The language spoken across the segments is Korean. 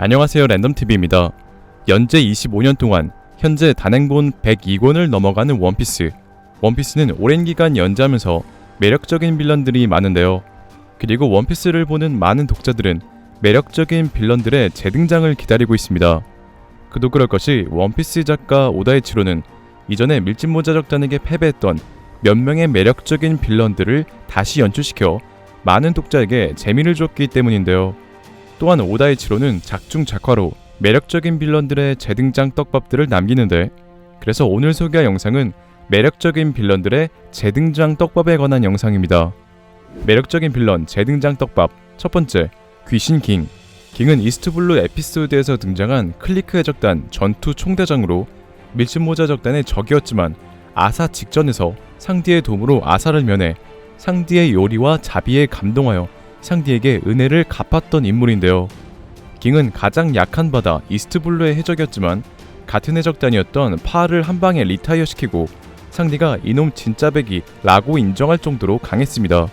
안녕하세요, 랜덤TV입니다. 연재 25년 동안 현재 단행본 102권을 넘어가는 원피스. 원피스는 오랜 기간 연재하면서 매력적인 빌런들이 많은데요. 그리고 원피스를 보는 많은 독자들은 매력적인 빌런들의 재등장을 기다리고 있습니다. 그도 그럴 것이 원피스 작가 오다이치로는 이전에 밀짚모자적단에게 패배했던 몇 명의 매력적인 빌런들을 다시 연출시켜 많은 독자에게 재미를 줬기 때문인데요. 또한 오다이치로는 작중작화로 매력적인 빌런들의 재등장 떡밥들을 남기는데, 그래서 오늘 소개할 영상은 매력적인 빌런들의 재등장 떡밥에 관한 영상입니다. 매력적인 빌런 재등장 떡밥 첫 번째, 귀신 킹. 킹은 이스트블루 에피소드에서 등장한 클리크 해적단 전투 총대장으로 밀짚모자 적단의 적이었지만 아사 직전에서 상디의 도움으로 아사를 면해 상디의 요리와 자비에 감동하여 상디에게 은혜를 갚았던 인물인데요. 킹은 가장 약한 바다 이스트블루의 해적이었지만 같은 해적단이었던 파를 한방에 리타이어시키고 상디가 이놈 진짜 백이 라고 인정할 정도로 강했습니다.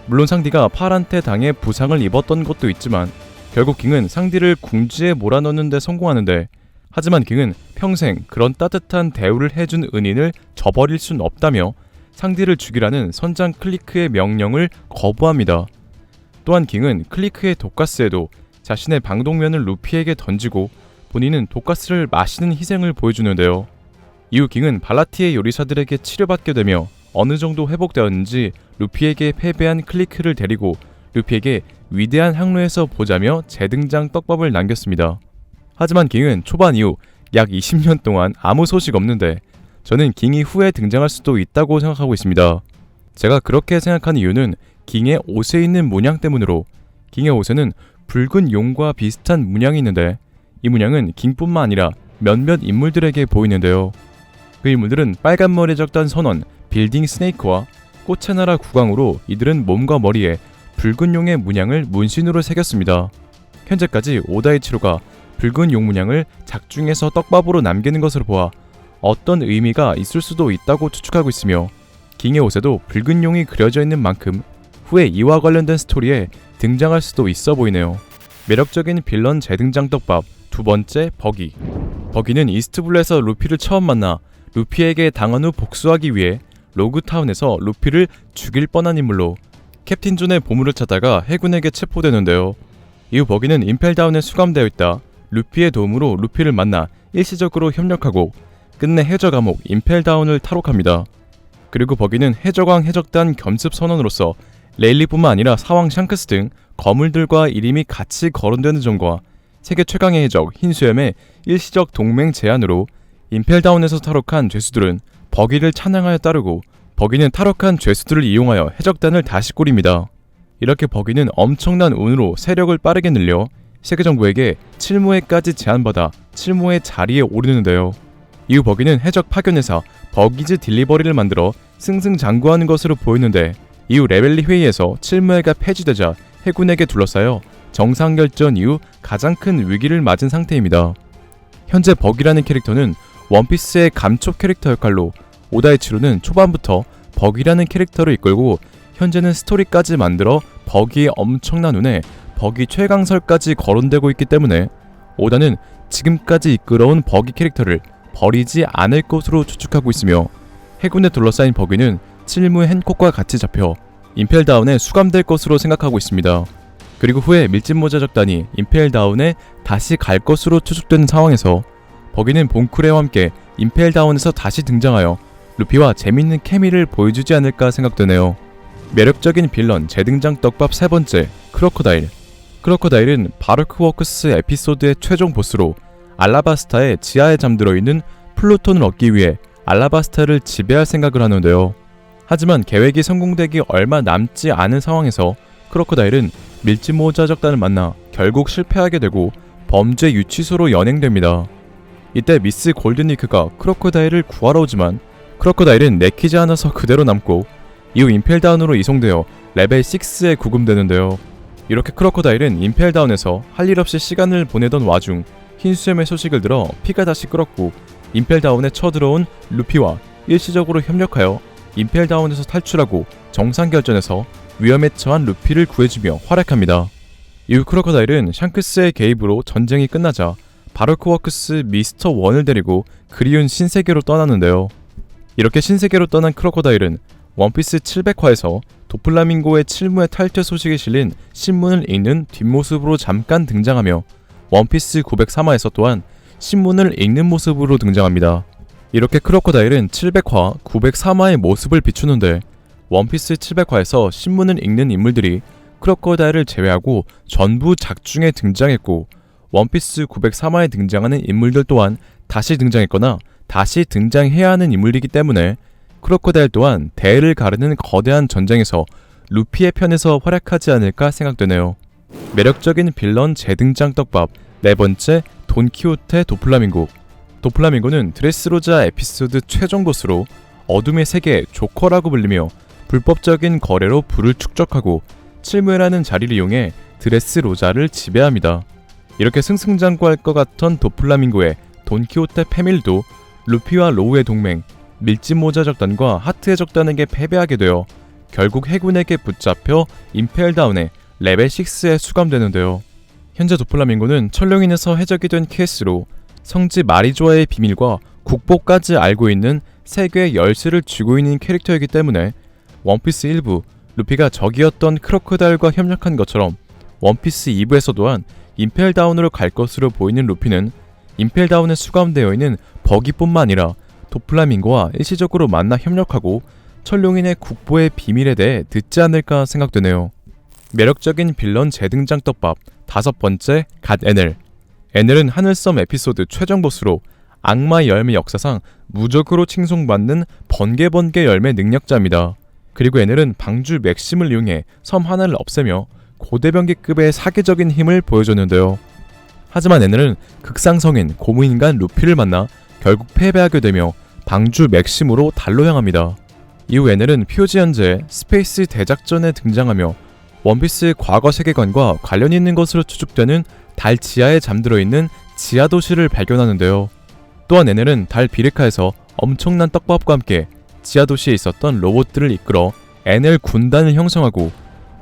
물론 상디가 팔한테 당해 부상을 입었던 것도 있지만 결국 킹은 상디를 궁지에 몰아넣는 데 성공하는데, 하지만 킹은 평생 그런 따뜻한 대우를 해준 은인을 저버릴 순 없다며 상디를 죽이라는 선장 클리크의 명령을 거부합니다. 또한 킹은 클리크의 독가스에도 자신의 방독면을 루피에게 던지고 본인은 독가스를 마시는 희생을 보여주는데요. 이후 킹은 발라티의 요리사들에게 치료받게 되며 어느 정도 회복되었는지 루피에게 패배한 클리크를 데리고 루피에게 위대한 항로에서 보자며 재등장 떡밥을 남겼습니다. 하지만 킹은 초반 이후 약 20년 동안 아무 소식 없는데, 저는 킹이 후에 등장할 수도 있다고 생각하고 있습니다. 제가 그렇게 생각하는 이유는 킹의 옷에 있는 문양 때문으로, 킹의 옷에는 붉은 용과 비슷한 문양이 있는데 이 문양은 킹뿐만 아니라 몇몇 인물들에게 보이는데요. 그 인물들은 빨간머리 적단 선원 빌딩 스네이크와 꽃의 나라 국왕으로 이들은 몸과 머리에 붉은 용의 문양을 문신으로 새겼습니다. 현재까지 오다이치로가 붉은 용 문양을 작중에서 떡밥으로 남기는 것으로 보아 어떤 의미가 있을 수도 있다고 추측하고 있으며, 킹의 옷에도 붉은 용이 그려져 있는 만큼 후에 이와 관련된 스토리에 등장할 수도 있어 보이네요. 매력적인 빌런 재등장 떡밥 두 번째, 버기. 버기는 이스트블루에서 루피를 처음 만나 루피에게 당한 후 복수하기 위해 로그타운에서 루피를 죽일 뻔한 인물로 캡틴 존의 보물을 찾다가 해군에게 체포되는데요. 이후 버기는 임펠다운에 수감되어 있다 루피의 도움으로 루피를 만나 일시적으로 협력하고 끝내 해적 암호 임펠다운을 탈옥합니다. 그리고 버기는 해적왕 해적단 겸습 선원으로서 레일리뿐만 아니라 사왕 샹크스 등 거물들과 이름이 같이 거론되는 점과 세계 최강의 해적 흰수염의 일시적 동맹 제안으로 임펠다운에서 탈옥한 죄수들은 버기를 찬양하여 따르고, 버기는 탈옥한 죄수들을 이용하여 해적단을 다시 꾸립니다. 이렇게 버기는 엄청난 운으로 세력을 빠르게 늘려 세계정부에게 칠무회까지 제안받아 칠무회 자리에 오르는데요. 이후 버기는 해적 파견회사 버기즈 딜리버리를 만들어 승승장구하는 것으로 보이는데, 이후 레벨리 회의에서 칠무회가 폐지되자 해군에게 둘러싸여 정상결전 이후 가장 큰 위기를 맞은 상태입니다. 현재 버기라는 캐릭터는 원피스의 감촉 캐릭터 역할로 오다이치로는 초반부터 버기라는 캐릭터를 이끌고 현재는 스토리까지 만들어 버기의 엄청난 운에 버기 최강설까지 거론되고 있기 때문에 오다는 지금까지 이끌어온 버기 캐릭터를 버리지 않을 것으로 추측하고 있으며, 해군에 둘러싸인 버기는 칠무 헨콕과 같이 잡혀 임펠다운에 수감될 것으로 생각하고 있습니다. 그리고 후에 밀짚모자 적단이 임펠다운에 다시 갈 것으로 추측되는 상황에서 버기는 봉쿠레와 함께 임펠다운에서 다시 등장하여 루피와 재밌는 케미를 보여주지 않을까 생각되네요. 매력적인 빌런 재등장 떡밥 세 번째, 크로커다일. 크로커다일은 바로크 워크스 에피소드의 최종 보스로 알라바스타의 지하에 잠들어 있는 플루톤을 얻기 위해 알라바스타를 지배할 생각을 하는데요. 하지만 계획이 성공되기 얼마 남지 않은 상황에서 크로커다일은 밀짚모자 적단을 만나 결국 실패하게 되고 범죄 유치소로 연행됩니다. 이때 미스 골드니크가 크로커다일을 구하러 오지만 크로커다일은 내키지 않아서 그대로 남고 이후 임펠다운으로 이송되어 레벨 6에 구금되는데요. 이렇게 크로커다일은 임펠다운에서 할 일 없이 시간을 보내던 와중 흰수염의 소식을 들어 피가 다시 끓었고, 임펠다운에 쳐들어온 루피와 일시적으로 협력하여 임펠다운에서 탈출하고 정상결전에서 위험에 처한 루피를 구해주며 활약합니다. 이후 크로커다일은 샹크스의 개입으로 전쟁이 끝나자 바로크워크스 미스터 원을 데리고 그리운 신세계로 떠나는데요. 이렇게 신세계로 떠난 크로커다일은 원피스 700화에서 도플라밍고의 칠무의 탈퇴 소식이 실린 신문을 읽는 뒷모습으로 잠깐 등장하며 원피스 903화에서 또한 신문을 읽는 모습으로 등장합니다. 이렇게 크로커다일은 700화, 903화의 모습을 비추는데 원피스 700화에서 신문을 읽는 인물들이 크로커다일을 제외하고 전부 작중에 등장했고 원피스 903화에 등장하는 인물들 또한 다시 등장했거나 다시 등장해야 하는 인물이기 때문에 크로커다일 또한 대를 가르는 거대한 전쟁에서 루피의 편에서 활약하지 않을까 생각되네요. 매력적인 빌런 재등장 떡밥 네 번째, 돈키호테 도플라밍고. 도플라밍고는 드레스로자 에피소드 최종 보스로 어둠의 세계 조커라고 불리며 불법적인 거래로 부를 축적하고 칠무에라는 자리를 이용해 드레스로자를 지배합니다. 이렇게 승승장구할 것 같던 도플라밍고의 돈키호테 패밀리도 루피와 로우의 동맹, 밀짚모자 적단과 하트의 적단에게 패배하게 되어 결국 해군에게 붙잡혀 임펠다운의 레벨 6에 수감되는데요. 현재 도플라밍고는 천룡인에서 해적이 된 케이스로 성지 마리조아의 비밀과 국보까지 알고 있는 세계의 열쇠를 쥐고 있는 캐릭터이기 때문에 원피스 1부 루피가 적이었던 크로커다일과 협력한 것처럼 원피스 2부에서 또한 임펠다운으로 갈 것으로 보이는 루피는 임펠다운에 수감되어 있는 버기뿐만 아니라 도플라밍고와 일시적으로 만나 협력하고 천룡인의 국보의 비밀에 대해 듣지 않을까 생각되네요. 매력적인 빌런 재등장 떡밥 다섯 번째, 갓 에넬. 에넬은 하늘섬 에피소드 최종 보스로 악마 열매 역사상 무적으로 칭송받는 번개번개 열매 능력자입니다. 그리고 에넬은 방주 맥심을 이용해 섬 하나를 없애며 고대병기급의 사기적인 힘을 보여줬는데요. 하지만 에넬은 극상성인 고무인간 루피를 만나 결국 패배하게 되며 방주 맥심으로 달로 향합니다. 이후 에넬은 퓨지 현재 스페이스 대작전에 등장하며 원피스의 과거 세계관과 관련이 있는 것으로 추측되는 달 지하에 잠들어 있는 지하 도시를 발견하는데요. 또한 에넬은 달 비르카에서 엄청난 떡밥과 함께 지하 도시에 있었던 로봇들을 이끌어 에넬 군단을 형성하고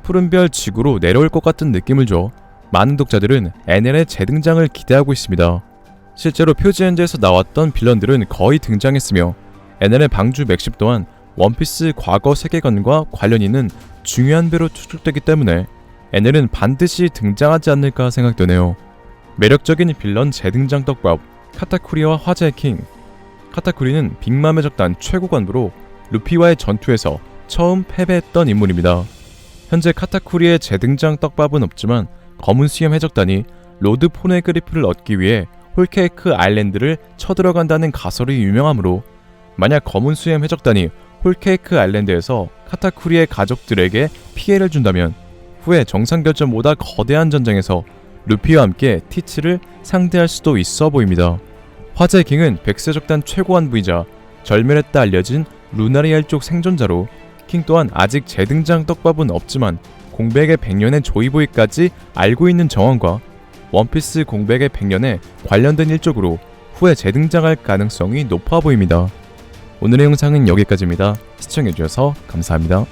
푸른별 지구로 내려올 것 같은 느낌을 줘 많은 독자들은 에넬의 재등장을 기대하고 있습니다. 실제로 표지 현재에서 나왔던 빌런들은 거의 등장했으며 에넬의 방주 맥십 또한 원피스 과거 세계관과 관련이 있는 중요한 배로 추측되기 때문에 에넬은 반드시 등장하지 않을까 생각되네요. 매력적인 빌런 재등장 떡밥 카타쿠리와 화재의 킹. 카타쿠리는 빅맘의 적단 최고 관부로 루피와의 전투에서 처음 패배했던 인물입니다. 현재 카타쿠리의 재등장 떡밥은 없지만 검은 수염 해적단이 로드 포네그리프를 얻기 위해 홀케이크 아일랜드를 쳐들어간다는 가설이 유명하므로 만약 검은 수염 해적단이 홀케이크 아일랜드에서 카타쿠리의 가족들에게 피해를 준다면 후에 정상결전보다 거대한 전쟁에서 루피와 함께 티치를 상대할 수도 있어 보입니다. 화재의 킹은 백세적단 최고 한부이자 절멸했다 알려진 루나리알 쪽 생존자로 킹 또한 아직 재등장 떡밥은 없지만 공백의 100년의 조이보이까지 알고 있는 정황과 원피스 공백의 100년에 관련된 일적으로 후에 재등장할 가능성이 높아 보입니다. 오늘의 영상은 여기까지입니다. 시청해주셔서 감사합니다.